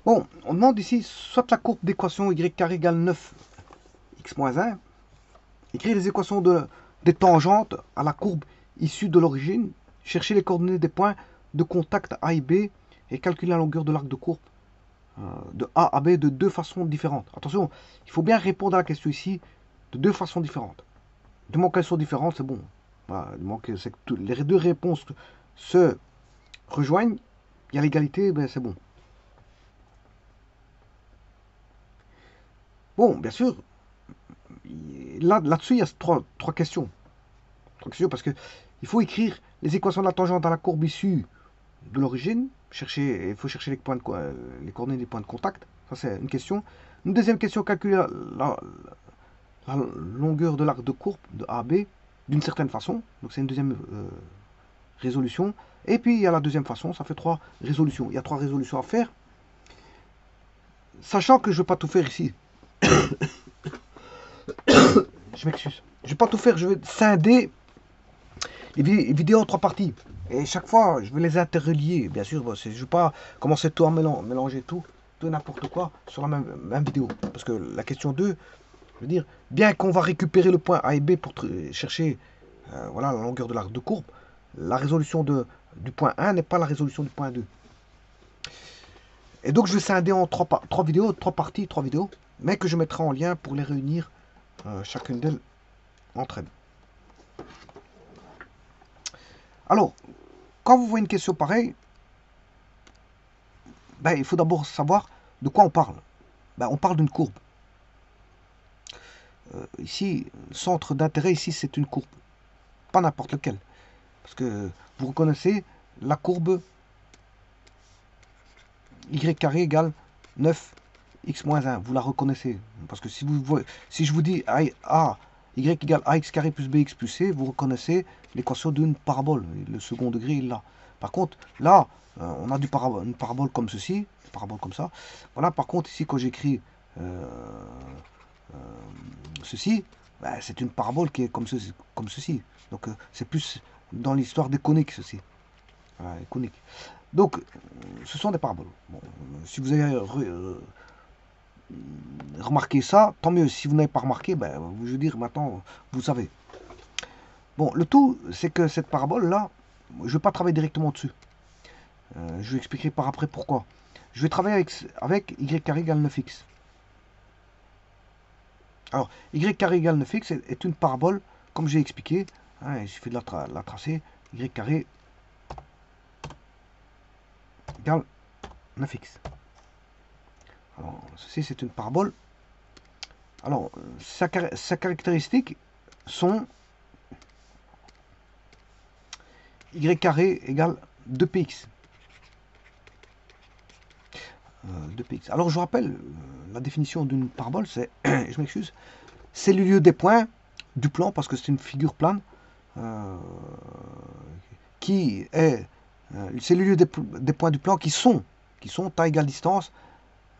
Bon, on demande ici, soit la courbe d'équation y carré égale 9x moins 1, écrire les équations des tangentes à la courbe issue de l'origine, chercher les coordonnées des points de contact A et B et calculer la longueur de l'arc de courbe de A à B de deux façons différentes. Attention, il faut bien répondre à la question ici de deux façons différentes. Du moment qu'elles sont différentes, c'est bon. Voilà, du moment que, les deux réponses se rejoignent, il y a l'égalité, ben c'est bon. Bon, bien sûr, là-dessus, il y a trois questions. Trois questions parce que il faut écrire les équations de la tangente à la courbe issue de l'origine. Il faut chercher les coordonnées des points de contact. Ça, c'est une question. Une deuxième question, calculer la longueur de l'arc de courbe de A à B d'une certaine façon. Donc, c'est une deuxième résolution. Et puis, il y a la deuxième façon. Ça fait trois résolutions. Il y a trois résolutions à faire. Sachant que je ne vais pas tout faire ici. Je m'excuse. Je ne vais pas tout faire. Je vais scinder les vidéos en trois parties. Et chaque fois, je vais les interrelier. Bien sûr, je ne vais pas commencer tout à mélanger tout et n'importe quoi sur la même vidéo. Parce que la question 2, je veux dire, bien qu'on va récupérer le point A et B pour chercher voilà, la longueur de l'arc de courbe, la résolution du point 1 n'est pas la résolution du point 2. Et donc, je vais scinder en trois vidéos, trois parties, trois vidéos, mais que je mettrai en lien pour les réunir chacune d'elles entre elles. Alors, quand vous voyez une question pareille, ben, il faut d'abord savoir de quoi on parle. Ben, on parle d'une courbe. Ici, le centre d'intérêt, ici, c'est une courbe. Pas n'importe lequel. Parce que vous reconnaissez la courbe y carré égale 9x moins 1. Vous la reconnaissez. Parce que si je vous dis a y égale ax carré plus bx plus c, vous reconnaissez l'équation d'une parabole. Le second degré est là. Par contre, là, on a une parabole comme ceci, une parabole comme ça. Voilà, par contre, ici, quand j'écris ceci, ben, c'est une parabole qui est comme ceci. Donc, c'est plus dans l'histoire des coniques, ceci. Voilà, les coniques. Donc, ce sont des paraboles. Bon, si vous avez remarqué ça, tant mieux. Si vous n'avez pas remarqué, ben, je veux dire, maintenant, vous savez. Bon, le tout, c'est que cette parabole-là, je ne vais pas travailler directement dessus. Je vais expliquer par après pourquoi. Je vais travailler avec y carré égale 9x. Alors, y carré égale 9x est une parabole, comme j'ai expliqué. Hein, il suffit de la tracer. Y carré égale 9x. Alors, ceci, c'est une parabole. Alors, sa caractéristique sont y carré égale 2px. 2px. Alors, je vous rappelle, la définition d'une parabole, c'est, je m'excuse, c'est le lieu des points du plan, parce que c'est une figure plane, qui est, c'est le lieu des points du plan qui sont à égale distance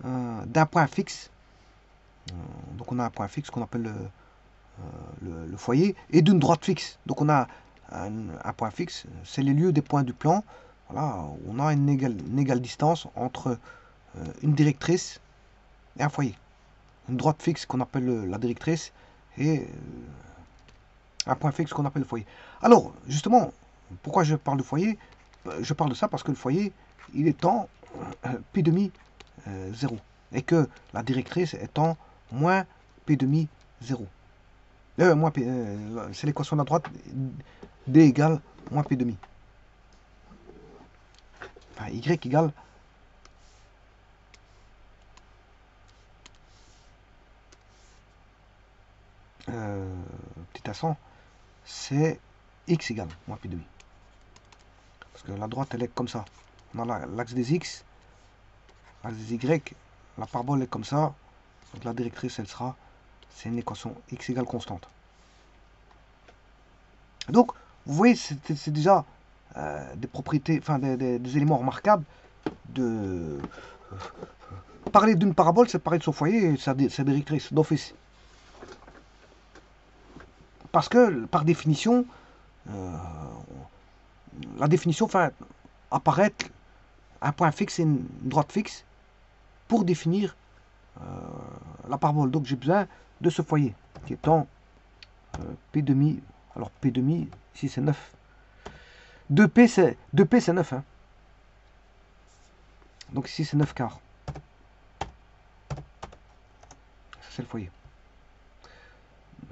d'un point fixe. Donc, on a un point fixe qu'on appelle le foyer, et d'une droite fixe. Donc, on a un point fixe, c'est les lieux des points du plan. Voilà, on a une égale distance entre une directrice et un foyer. Une droite fixe qu'on appelle la directrice et un point fixe qu'on appelle le foyer. Alors, justement, pourquoi je parle de foyer? Je parle de ça parce que le foyer, il est en P demi 0. Et que la directrice est en moins P demi 0. C'est l'équation de la droite, D égale moins P demi. Enfin, Y égale petit accent, c'est X égale moins P demi. Parce que la droite, elle est comme ça. On a l'axe des X, l'axe des Y, la parabole est comme ça. Donc la directrice, elle sera, c'est une équation X égale constante. Donc, vous voyez, c'est déjà des propriétés, enfin des éléments remarquables de parler d'une parabole, c'est parler de son foyer et sa directrice d'office. Parce que, par définition, la définition fait apparaître un point fixe et une droite fixe pour définir la parabole. Donc j'ai besoin de ce foyer qui est en P demi. Alors P demi, ici c'est 9. 2P c'est 9. Hein. Donc ici c'est 9 quarts. Ça c'est le foyer.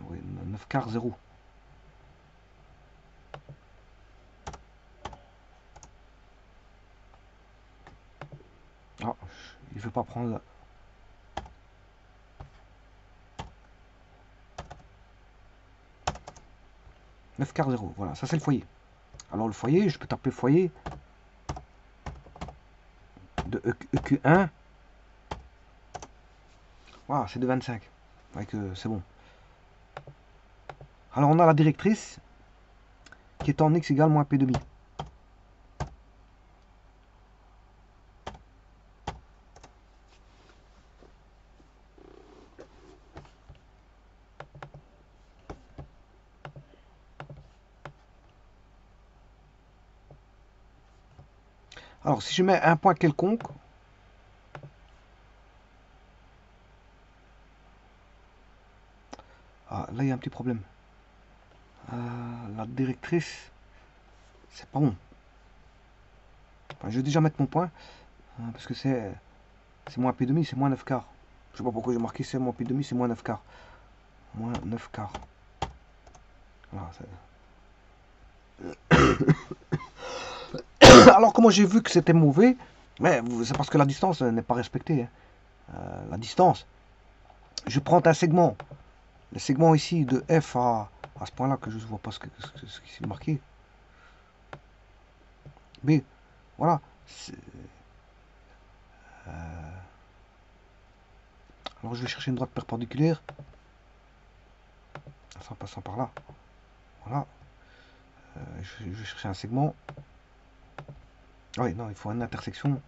Oui, 9 quarts 0. Ah, il veut pas prendre. « 9 quarts 0, voilà, ça c'est le foyer. Alors le foyer, je peux taper foyer de EQ1. Voilà, c'est de 25. C'est bon. Alors on a la directrice qui est en x égale moins p demi. Alors si je mets un point quelconque, ah, là il y a un petit problème. La directrice, c'est pas bon. Enfin, je vais déjà mettre mon point, parce que c'est moins p demi, c'est moins 9 quarts. Je sais pas pourquoi j'ai marqué c'est moins p demi, c'est moins 9 quarts. Moins 9 quarts. Voilà, alors comment j'ai vu que c'était mauvais, mais c'est parce que la distance n'est pas respectée. Hein. La distance, je prends un segment, le segment ici de F à ce point là que je ne vois pas ce qui est marqué. B, voilà. Alors je vais chercher une droite perpendiculaire, en passant par là. Voilà. Je vais chercher un segment. Ah oui, non, il faut une intersection.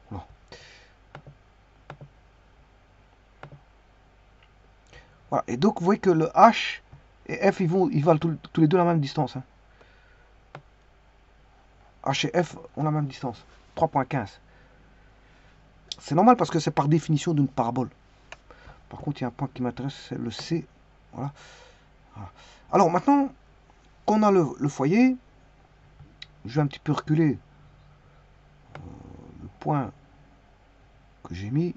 Voilà. Voilà. Et donc vous voyez que le H et F ils valent tous les deux la même distance. Hein. H et F ont la même distance. 3,15. C'est normal parce que c'est par définition d'une parabole. Par contre, il y a un point qui m'intéresse, c'est le C. Voilà. Voilà. Alors maintenant qu'on a le foyer, je vais un petit peu reculer le point que j'ai mis,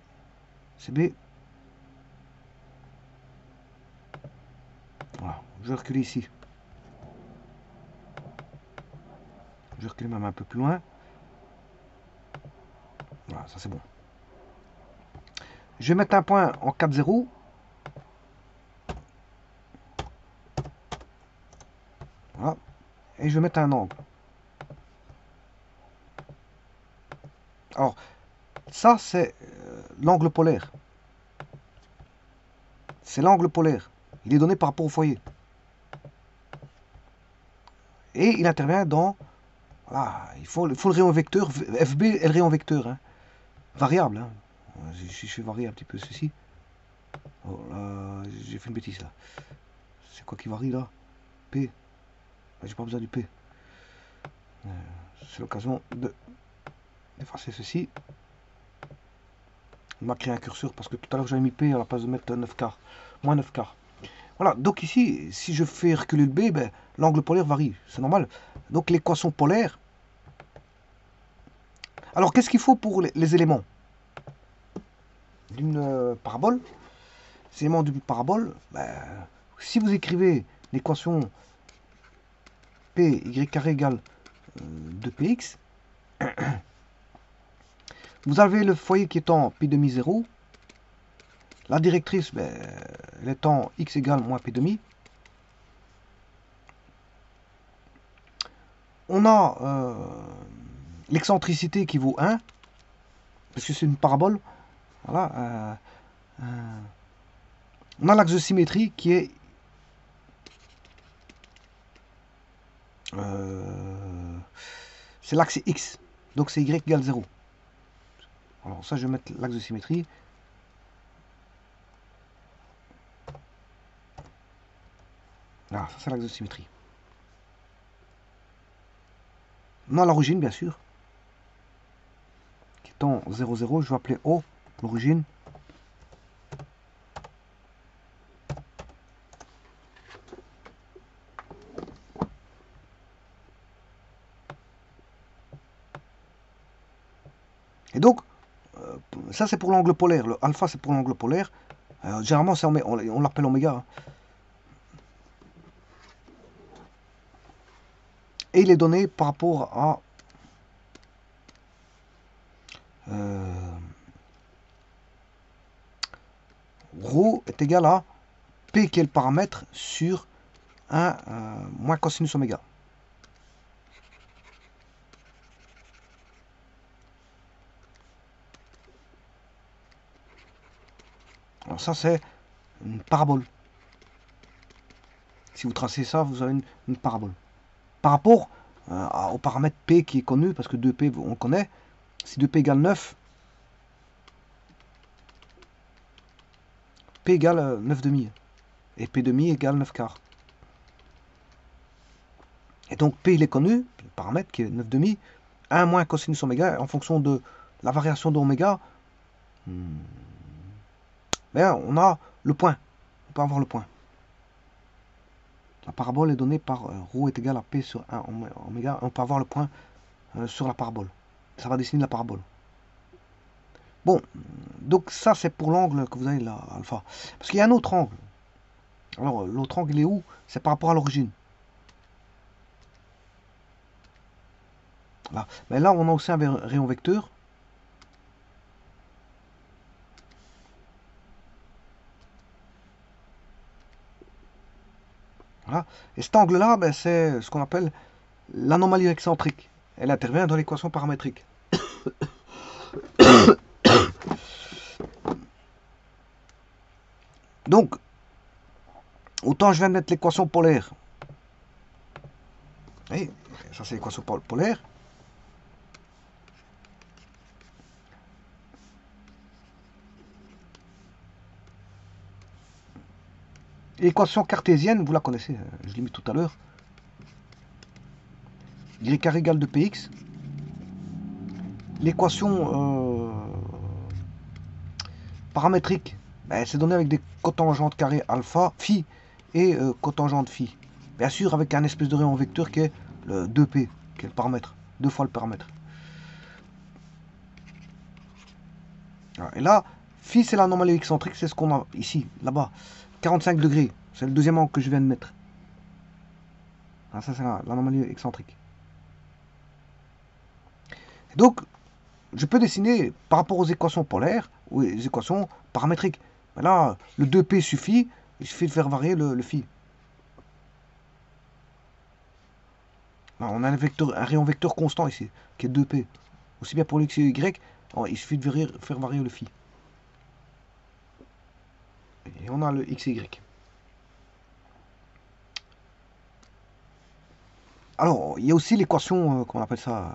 c'est B. Voilà. Je vais reculer ici. Je vais reculer même un peu plus loin. Voilà, ça c'est bon. Je vais mettre un point en 4,0. Voilà. Et je vais mettre un angle. Alors, ça c'est l'angle polaire. C'est l'angle polaire. Il est donné par rapport au foyer. Et il intervient dans... Voilà, il faut le rayon vecteur. FB est le rayon vecteur. Hein. Variable. Hein. Si je fais varier un petit peu ceci. Oh, j'ai fait une bêtise là. C'est quoi qui varie là? P. J'ai pas besoin du P. C'est l'occasion d'effacer ceci. Il m'a créé un curseur parce que tout à l'heure j'avais mis P à la place de mettre 9 quarts. Moins 9 quarts. Voilà, donc ici, si je fais reculer le B, ben, l'angle polaire varie. C'est normal. Donc l'équation polaire. Alors qu'est-ce qu'il faut pour les éléments d'une parabole? Ces éléments d'une parabole, ben, si vous écrivez l'équation P y carré égale 2px, vous avez le foyer qui est en P demi 0. La directrice, ben, elle est en x égale moins P demi. On a l'excentricité qui vaut 1, parce que c'est une parabole. Voilà. On a l'axe de symétrie qui est c'est l'axe X. Donc c'est Y égale 0. Alors ça, je vais mettre l'axe de symétrie. Voilà, ça c'est l'axe de symétrie. Non à l'origine, bien sûr. Qui étant 0, 0, je vais appeler O, l'origine. Et donc, ça c'est pour l'angle polaire. Le alpha c'est pour l'angle polaire. Généralement, on l'appelle oméga. Hein. Et il est donné par rapport à ρ est égal à P qui est le paramètre sur 1 moins cosinus oméga. Alors ça c'est une parabole. Si vous tracez ça, vous avez une parabole. Par rapport au paramètre P qui est connu, parce que 2P on connaît, si 2P égale 9, P égale 9 demi. Et P demi égale 9 quarts. Et donc P il est connu, le paramètre qui est 9 demi, 1 moins cosinus oméga, en fonction de la variation d'oméga, on a le point. On peut avoir le point. La parabole est donnée par ρ est égal à P sur 1 oméga. On peut avoir le point sur la parabole. Ça va dessiner la parabole. Bon, donc ça c'est pour l'angle que vous avez là, alpha. Parce qu'il y a un autre angle. Alors l'autre angle il est où? C'est par rapport à l'origine. Là. Mais là on a aussi un rayon vecteur. Voilà. Et cet angle-là, c'est ce qu'on appelle l'anomalie excentrique. Elle intervient dans l'équation paramétrique. Donc, autant je viens de mettre l'équation polaire. Et ça c'est l'équation polaire. L'équation cartésienne, vous la connaissez, je l'ai mis tout à l'heure. Y carré égale de px. L'équation paramétrique, c'est donné avec des cotangentes carrées alpha, phi et cotangente phi. Bien sûr avec un espèce de rayon vecteur qui est le 2p, qui est le paramètre, 2 fois le paramètre. Et là, phi c'est l'anomalie excentrique, c'est ce qu'on a ici, là-bas. 45 degrés, c'est le deuxième angle que je viens de mettre. Ça c'est l'anomalie excentrique. Et donc, je peux dessiner par rapport aux équations polaires ou les équations paramétriques. Mais là, le 2p suffit, il suffit de faire varier le phi. Là, on a un rayon vecteur constant ici, qui est 2p. Aussi bien pour x et y, il suffit de faire varier le phi. Et on a le x et y. Alors, il y a aussi l'équation, comment on appelle ça,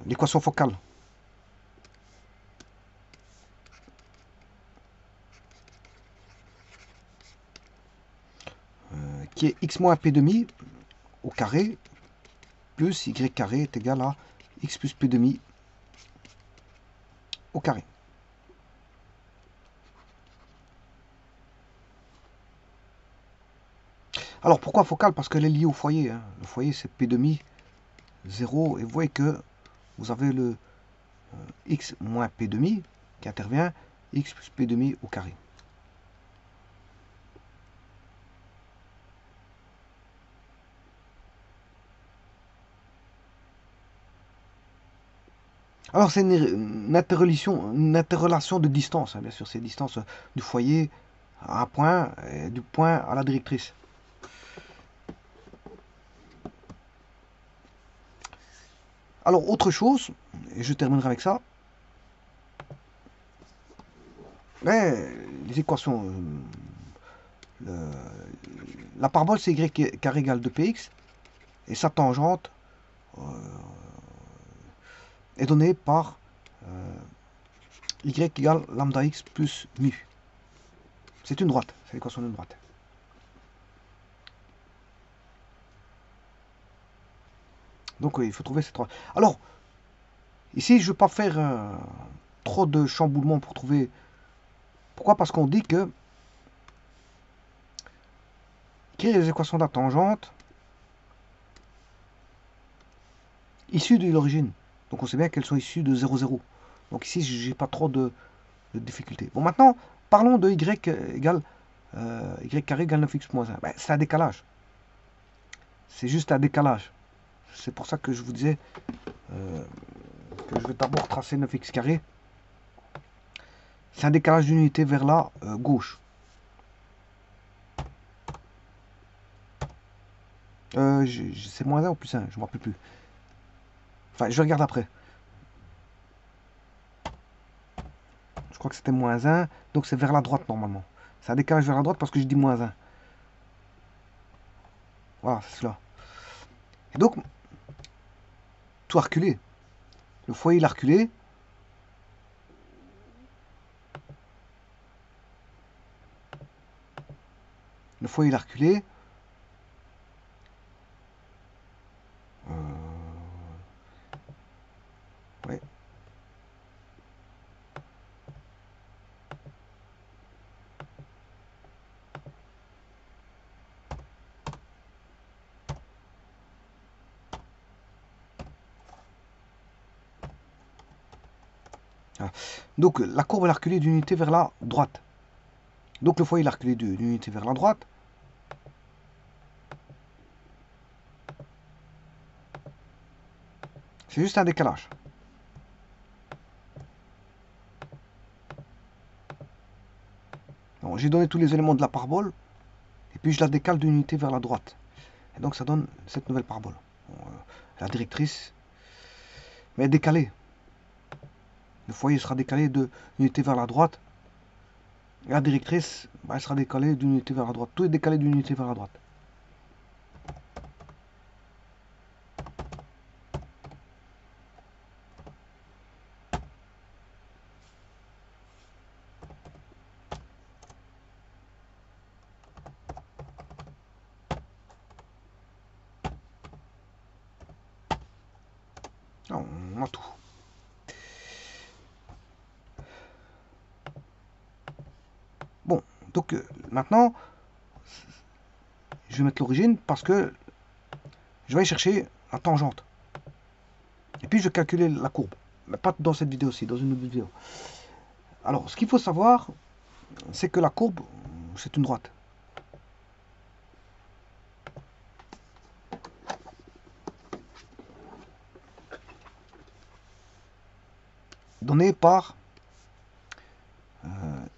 l'équation focale. Qui est x moins p demi au carré plus y carré est égal à x plus p demi au carré. Alors pourquoi focale? Parce qu'elle est liée au foyer. Hein. Le foyer c'est p demi 0 et vous voyez que vous avez le x moins p demi qui intervient, x plus p demi au carré. Alors c'est une interrelation de distance, hein, bien sûr, c'est distance du foyer à un point et du point à la directrice. Alors autre chose, et je terminerai avec ça, les équations, la parabole c'est y carré égale 2px, et sa tangente est donnée par y égale lambda x plus mu. C'est une droite, c'est l'équation d'une droite. Donc il faut trouver cette droite. Alors, ici, je ne veux pas faire trop de chamboulement pour trouver... Pourquoi? Parce qu'on dit que écrire les équations de la tangente issues de l'origine. Donc on sait bien qu'elles sont issues de 0, 0. Donc ici, j'ai pas trop de difficultés. Bon, maintenant, parlons de y égale y carré égale 9x moins 1. Ben, c'est un décalage. C'est juste un décalage. C'est pour ça que je vous disais que je vais d'abord tracer 9x carré. C'est un décalage d'unité vers la gauche. C'est moins 1 ou plus 1, je ne me rappelle plus. Enfin, je regarde après. Je crois que c'était moins 1, donc c'est vers la droite normalement. C'est un décalage vers la droite parce que je dis moins 1. Voilà, c'est cela. Et donc, tout a reculé. Le foyer il a reculé. Le foyer il a reculé. Ouais. Voilà. Donc la courbe elle a reculé d'une unité vers la droite. Donc le foyer il a reculé d'une unité vers la droite. C'est juste un décalage. J'ai donné tous les éléments de la parabole. Et puis je la décale d'une unité vers la droite. Et donc ça donne cette nouvelle parabole. La directrice, mais décalée. Le foyer sera décalé d'une unité vers la droite. Et la directrice, elle sera décalée d'une unité vers la droite. Tout est décalé d'une unité vers la droite. Non, on a tout. Bon, donc maintenant, je vais mettre l'origine parce que je vais aller chercher la tangente. Et puis je vais calculer la courbe. Mais pas dans cette vidéo-ci, dans une autre vidéo. Alors, ce qu'il faut savoir, c'est que la courbe, c'est une droite. Donnée par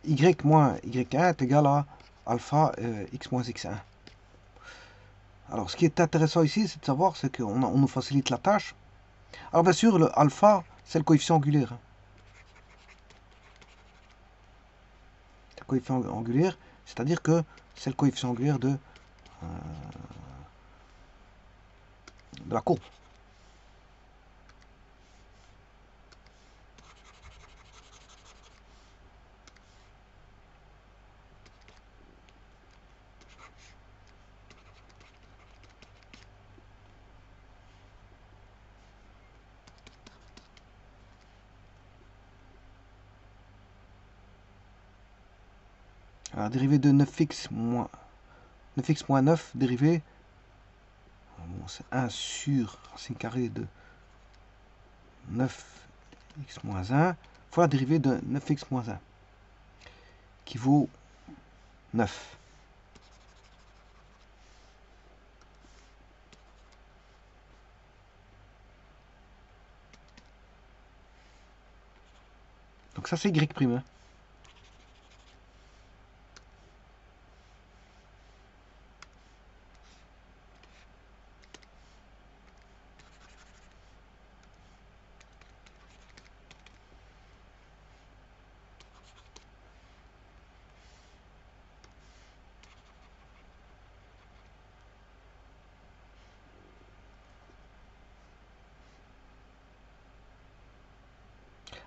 y moins y1 est égal à alpha x moins x1. Alors, ce qui est intéressant ici, c'est de savoir, c'est qu'on nous facilite la tâche. Alors, bien sûr, le alpha, c'est le coefficient angulaire. Le coefficient angulaire, c'est-à-dire que c'est le coefficient angulaire de la courbe. La dérivée de 9x moins 9 dérivée, bon, c'est 1 sur racine carrée de 9x moins 1 fois la dérivée de 9x moins 1 qui vaut 9. Donc ça c'est y prime. Hein.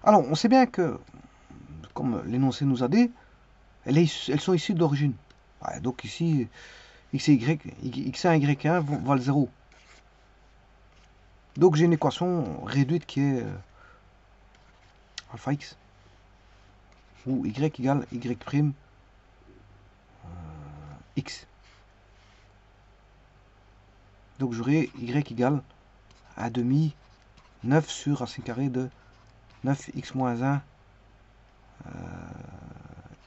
Alors on sait bien que comme l'énoncé nous a dit, elles sont issues de l'origine. Ouais, donc ici, x et y, x1 et y1 valent 0. Donc j'ai une équation réduite qui est alpha x, où y égale y prime x. Donc j'aurai y égale 1 demi 9 sur racine carrée de 9x moins 1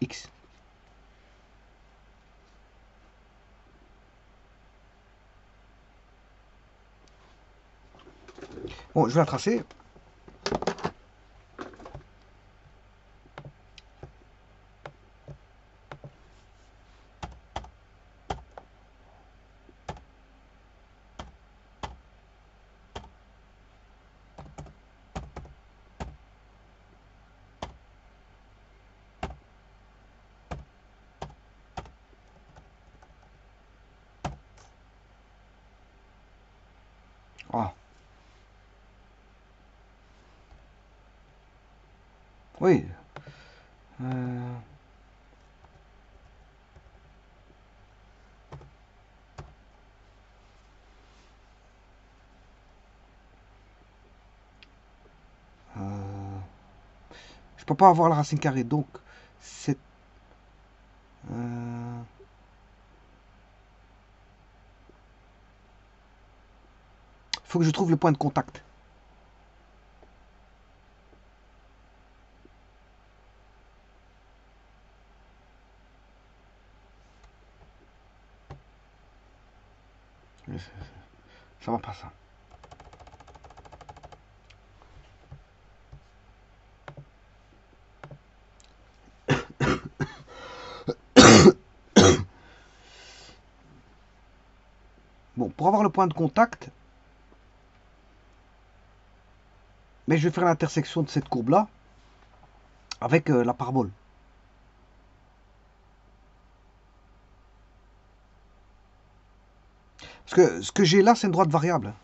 x. Bon, je vais la tracer. Ah. Oui. Euh, euh, je peux pas avoir la racine carrée, donc c'est... faut que je trouve le point de contact. Ça va pas ça. Bon, pour avoir le point de contact, mais je vais faire l'intersection de cette courbe-là avec la parabole. Parce que ce que j'ai là, c'est une droite variable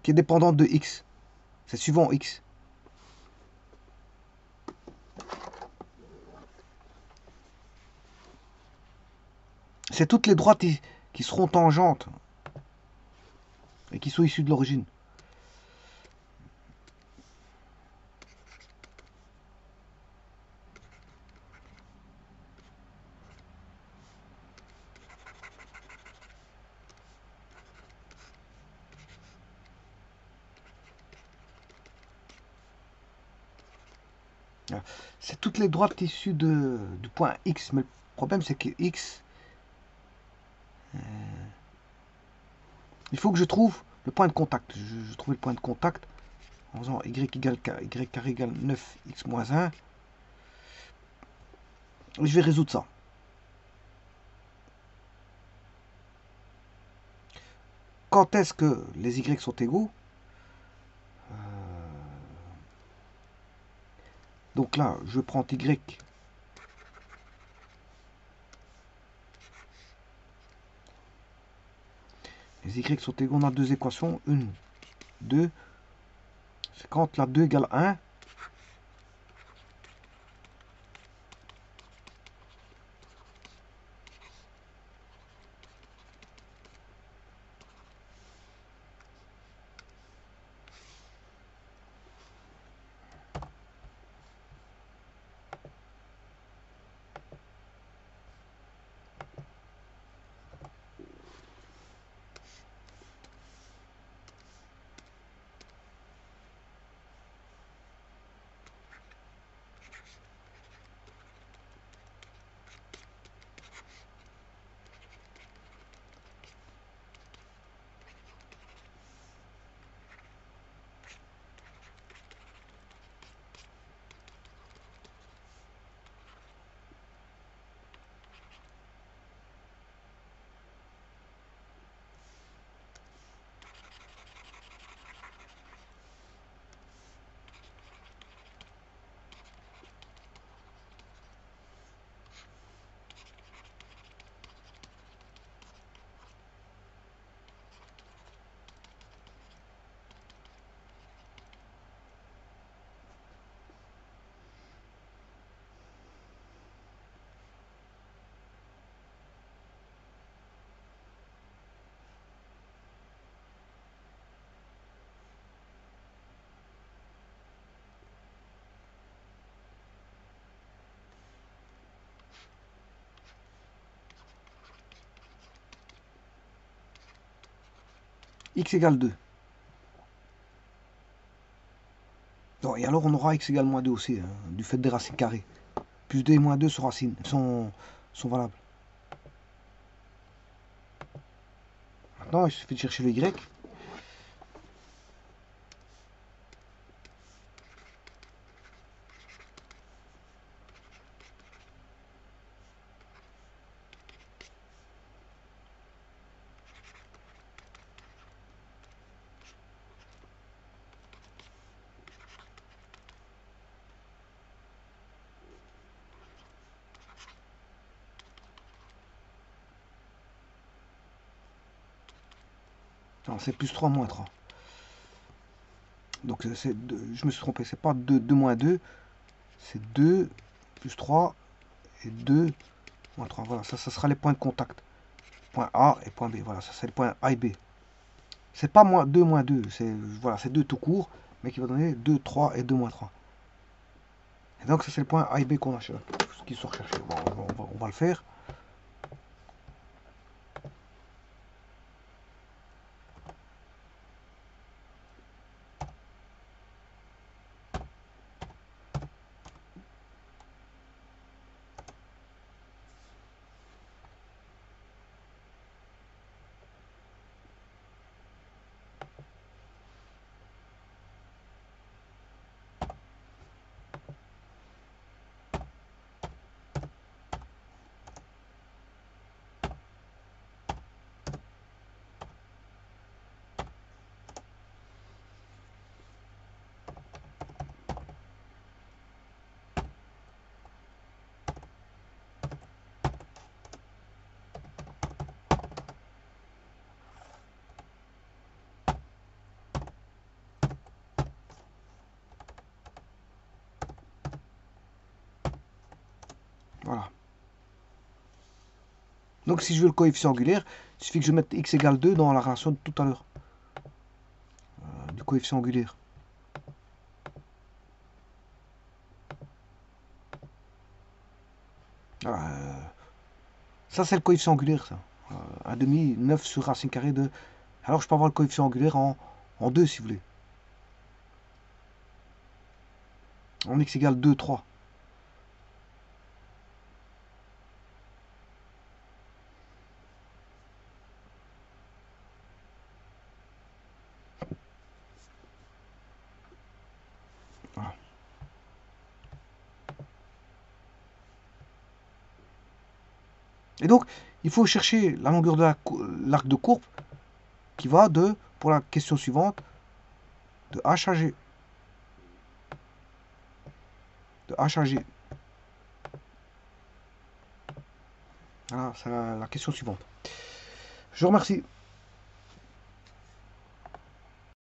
qui est dépendante de x. C'est suivant x. C'est toutes les droites qui seront tangentes et qui sont issues de l'origine. C'est toutes les droites issues du point x. Mais le problème, c'est que x... il faut que je trouve le point de contact. Je trouve le point de contact en faisant y égale y carré égale 9x moins 1. Je vais résoudre ça. Quand est-ce que les y sont égaux? Donc là, je prends y. Les y sont égaux, on a deux équations. Une, deux. C'est quand la 2 égale 1. x égale 2. Non, et alors on aura x égale moins 2 aussi, hein, du fait des racines carrées. Plus 2 et moins 2 sont valables. Maintenant, il suffit de chercher le y. C'est plus 3 moins 3. Donc je me suis trompé, c'est pas 2 moins 2, c'est 2 plus 3 et 2 moins 3. Voilà, ça sera les points de contact. Point A et point B. Voilà, ça c'est le point A et B. C'est pas moins 2 moins 2, c'est 2 tout court, mais qui va donner 2, 3 et 2 moins 3. Et donc ça c'est le point A et B qu'on a qui sont recherchés. Bon, on va le faire. Voilà. Donc si je veux le coefficient angulaire, il suffit que je mette x égale 2 dans la relation de tout à l'heure. Du coefficient angulaire. Voilà, ça c'est le coefficient angulaire, ça. 1 demi, 9 sur racine carrée de... Alors je peux avoir le coefficient angulaire en 2 si vous voulez. En x égale 2, 3. Voilà. Et donc, il faut chercher la longueur de l'arc de courbe qui va pour la question suivante, de H à G. De H à G. Voilà, c'est la question suivante. Je vous remercie.